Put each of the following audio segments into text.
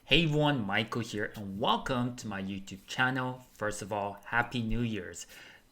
Hey everyone, Michael here, and welcome to my YouTube channel. First of all, Happy New Year's.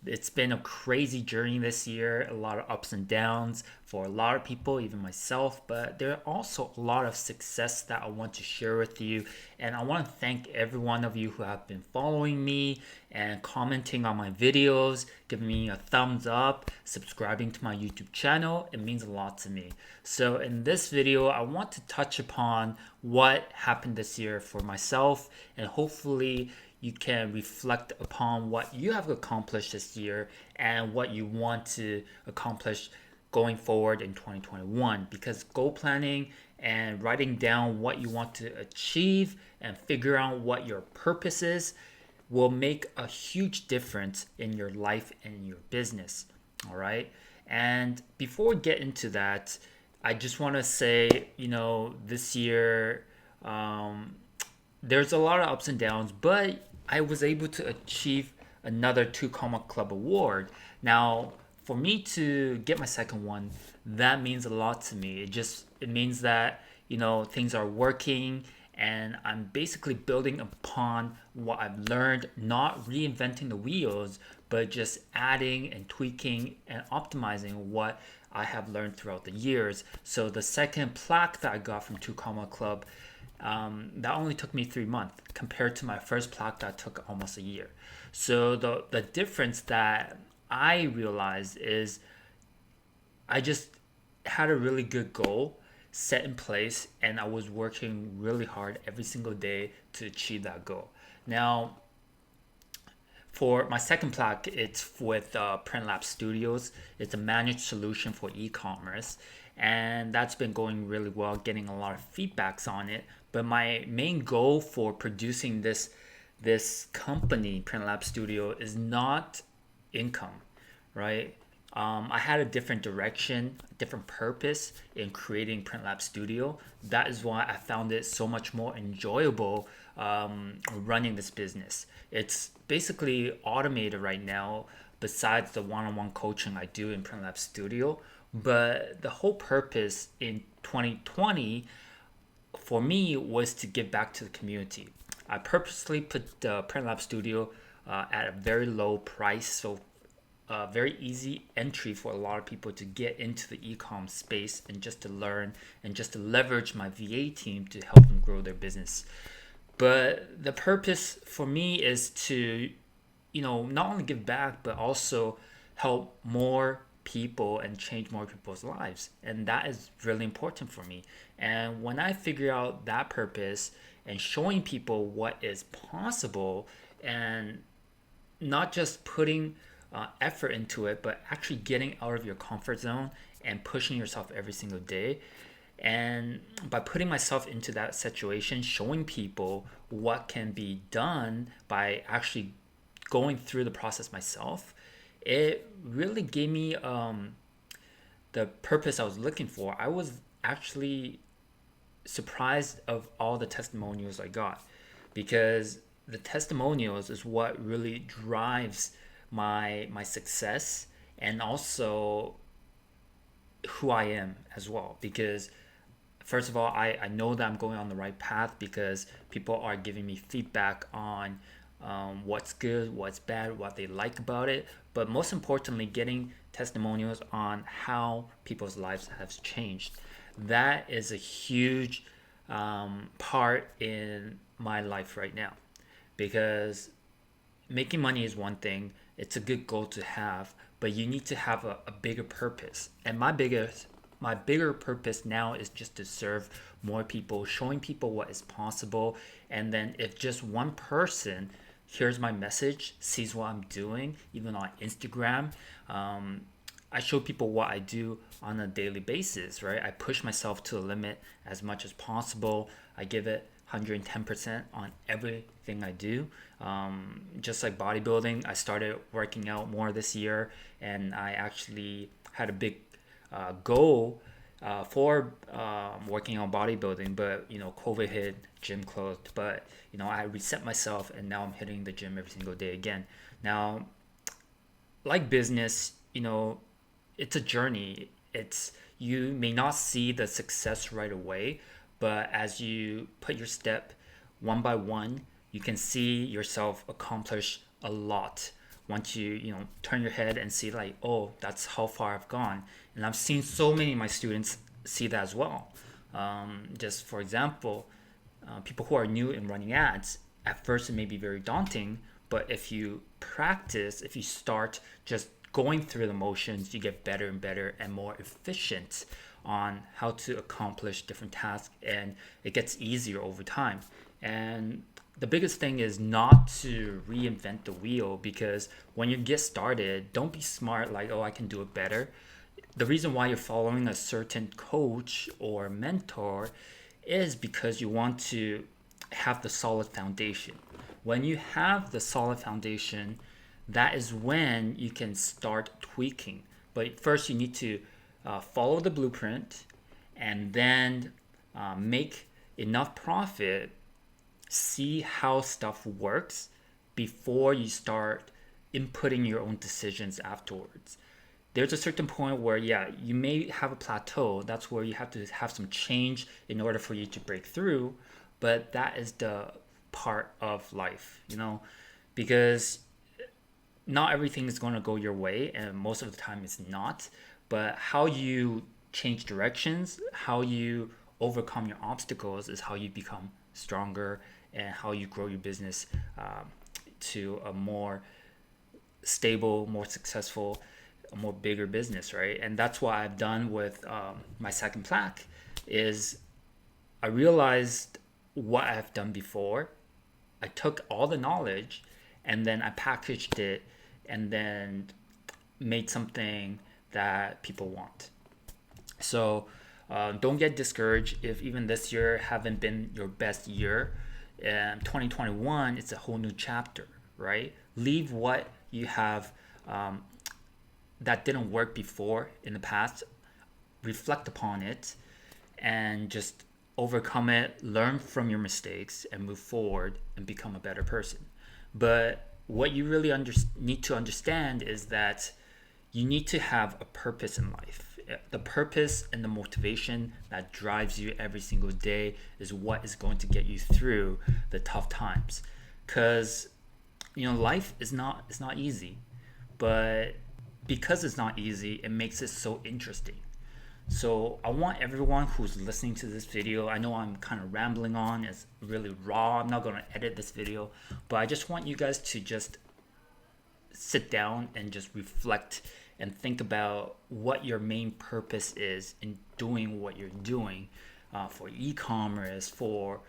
It's been a crazy journey this year, a lot of ups and downs for a lot of people, even myself, but there are also a lot of success that I want to share with you. And I want to thank every one of you who have been following me and commenting on my videos, giving me a thumbs up, subscribing to my YouTube channel. It means a lot to me. So in this video, I want to touch upon what happened this year for myself, and hopefully you can reflect upon what you have accomplished this year and what you want to accomplish going forward in 2021, because goal planning and writing down what you want to achieve and figure out what your purpose is will make a huge difference in your life and your business. All right. And before we get into that, I just want to say, this year, there's a lot of ups and downs, but I was able to achieve another two comma club award. Now, for me to get my second one, that means a lot to me. It means that things are working, and I'm basically building upon what I've learned, not reinventing the wheels, but just adding and tweaking and optimizing what I have learned throughout the years. So the second plaque that I got from Two Comma Club, that only took me 3 months compared to my first plaque that took almost a year. So the difference that I realized is I just had a really good goal set in place, and I was working really hard every single day to achieve that goal. Now, for my second plaque, it's with Print Lab Studios. It's a managed solution for e-commerce, and that's been going really well, getting a lot of feedbacks on it. But my main goal for producing this company, Print Lab Studio, is not income, right? I had a different direction, different purpose in creating Print Lab Studio. That is why I found it so much more enjoyable running this business. It's basically automated right now, besides the one-on-one coaching I do in Print Lab Studio. But the whole purpose in 2020 for me was to give back to the community. I purposely put the Print Lab Studio at a very low price, so very easy entry for a lot of people to get into the e-com space and just to learn and just to leverage my VA team to help them grow their business. But the purpose for me is to, not only give back, but also help more people and change more people's lives. And that is really important for me. And when I figure out that purpose and showing people what is possible, and not just putting effort into it, but actually getting out of your comfort zone and pushing yourself every single day. And by putting myself into that situation, showing people what can be done by actually going through the process myself, it really gave me the purpose I was looking for. I was actually surprised of all the testimonials I got, because the testimonials is what really drives my success, and also who I am as well. Because first of all, I know that I'm going on the right path because people are giving me feedback on what's good, what's bad, what they like about it. But most importantly, getting testimonials on how people's lives have changed. That is a huge part in my life right now, because making money is one thing. It's a good goal to have, but you need to have a bigger purpose. And my bigger purpose now is just to serve more people, showing people what is possible. And then if just one person hears my message, sees what I'm doing, even on Instagram, I show people what I do on a daily basis, right? I push myself to the limit as much as possible. I give it 110% on everything I do. Just like bodybuilding, I started working out more this year, and I actually had a big goal for working on bodybuilding, but COVID hit, gym closed. But I reset myself, and now I'm hitting the gym every single day again. Now, like business, it's a journey. It's You may not see the success right away, but as you put your step one by one, you can see yourself accomplish a lot once you turn your head and see like, oh, that's how far I've gone. And I've seen so many of my students see that as well. Just for example, people who are new in running ads, at first it may be very daunting, but if you practice, if you start just going through the motions, you get better and better and more efficient on how to accomplish different tasks, and it gets easier over time. And the biggest thing is not to reinvent the wheel, because when you get started, don't be smart like, oh, I can do it better. The reason why you're following a certain coach or mentor is because you want to have the solid foundation. When you have the solid foundation, that is when you can start tweaking. But first, you need to follow the blueprint, and then make enough profit, see how stuff works before you start inputting your own decisions afterwards. There's a certain point where, yeah, you may have a plateau. That's where you have to have some change in order for you to break through. But that is the part of life, because not everything is going to go your way, and most of the time it's not. But how you change directions, how you overcome your obstacles, is how you become stronger, and how you grow your business to a more stable, more successful, a more bigger business, right? And that's what I've done with my second plaque. Is I realized what I've done before. I took all the knowledge and then I packaged it and then made something that people want. So don't get discouraged if even this year haven't been your best year. 2021, it's a whole new chapter, right? Leave what you have that didn't work before in the past, reflect upon it, and just overcome it, learn from your mistakes, and move forward and become a better person. But what you really need to understand is that you need to have a purpose in life. The purpose and the motivation that drives you every single day is what is going to get you through the tough times. Because life is not easy, but because it's not easy, it makes it so interesting. So I want everyone who's listening to this video, I know I'm kind of rambling on, it's really raw, I'm not going to edit this video, but I just want you guys to just sit down and just reflect and think about what your main purpose is in doing what you're doing, for e-commerce, for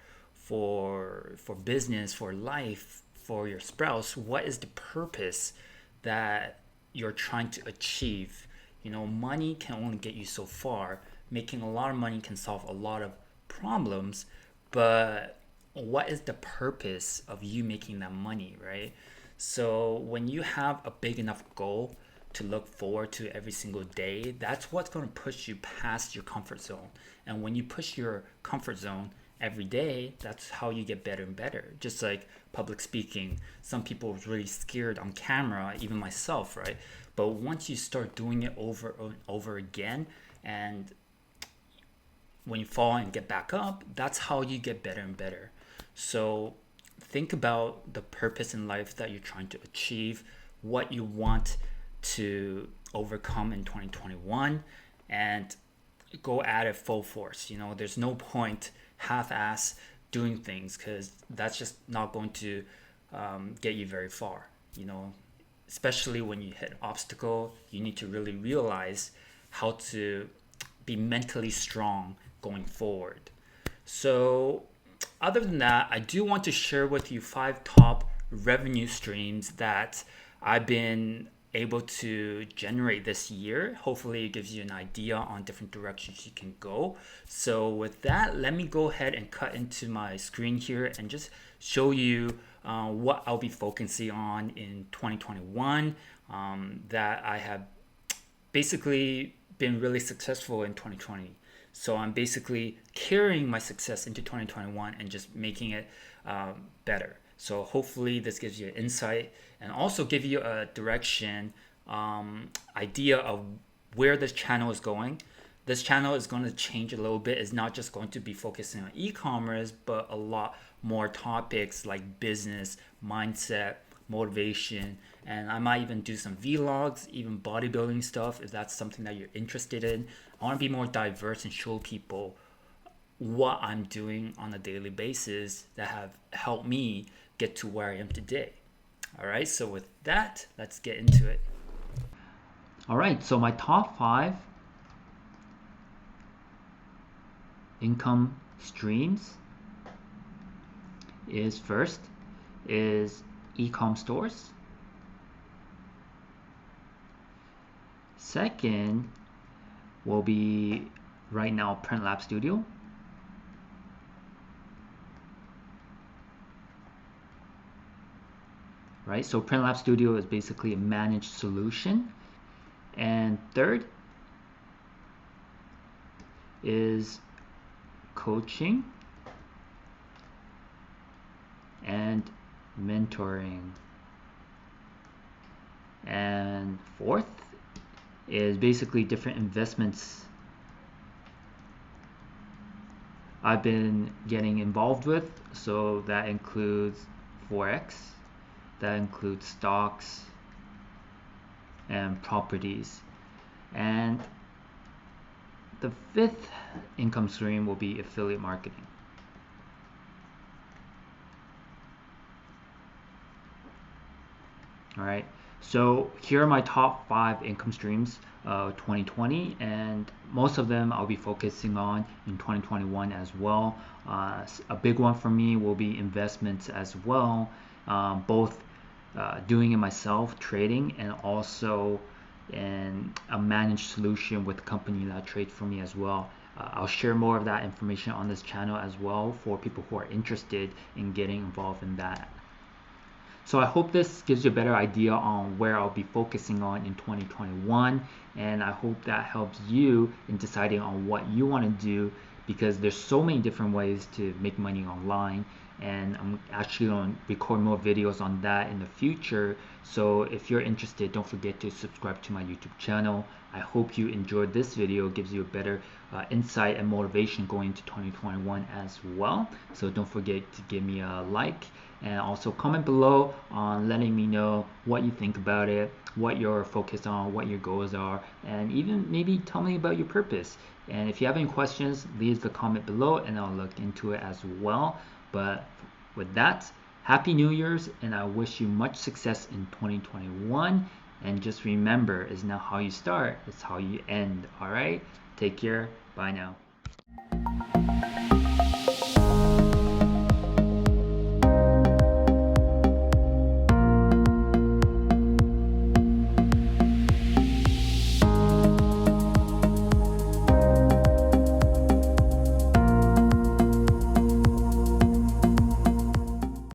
business, for life, for your spouse. What is the purpose that you're trying to achieve? Money can only get you so far. Making a lot of money can solve a lot of problems, but what is the purpose of you making that money, right? So when you have a big enough goal to look forward to every single day, that's what's going to push you past your comfort zone. And when you push your comfort zone every day, that's how you get better and better. Just like public speaking, some people are really scared on camera, even myself, right? But once you start doing it over and over again, and when you fall and get back up, that's how you get better and better. So think about the purpose in life that you're trying to achieve, what you want to overcome in 2021, and go at it full force. There's no point half-ass doing things, because that's just not going to get you very far. Especially when you hit an obstacle, you need to really realize how to be mentally strong going forward. So other than that, I do want to share with you 5 top revenue streams that I've been able to generate this year. Hopefully it gives you an idea on different directions you can go. So with that, let me go ahead and cut into my screen here and just show you what I'll be focusing on in 2021, that I have basically been really successful in 2020. So I'm basically carrying my success into 2021 and just making it better. So hopefully this gives you an insight and also give you a direction, idea of where this channel is going. this channel is going to change a little bit. It's not just going to be focusing on e-commerce, but a lot more topics like business, mindset, motivation, and I might even do some vlogs, even bodybuilding stuff if that's something that you're interested in. I want to be more diverse and show people what I'm doing on a daily basis that have helped me get to where I am today. All right, so with that, let's get into it. All right, so my top 5 income streams is first is e-com stores. Second will be right now Print Lab Studio. Right, so Print Lab Studio is basically a managed solution. And third is coaching and mentoring. And fourth is basically different investments I've been getting involved with. So that includes Forex, that includes stocks and properties. And the fifth income stream will be affiliate marketing. All right, so here are my top 5 income streams of 2020, and most of them I'll be focusing on in 2021 as well. A big one for me will be investments as well, both doing it myself, trading, and also in a managed solution with a company that trades for me as well. I'll share more of that information on this channel as well for people who are interested in getting involved in that. So I hope this gives you a better idea on where I'll be focusing on in 2021, and I hope that helps you in deciding on what you want to do, because there's so many different ways to make money online, and I'm actually going to record more videos on that in the future. So if you're interested, don't forget to subscribe to my YouTube channel. I hope you enjoyed this video. It gives you a better insight and motivation going into 2021 as well. So don't forget to give me a like, and also comment below on letting me know what you think about it, what you're focused on, what your goals are, and even maybe tell me about your purpose. And if you have any questions, leave the comment below and I'll look into it as well. But with that, Happy New Year's, and I wish you much success in 2021. And just remember, it's not how you start, it's how you end. All right, take care. Bye now.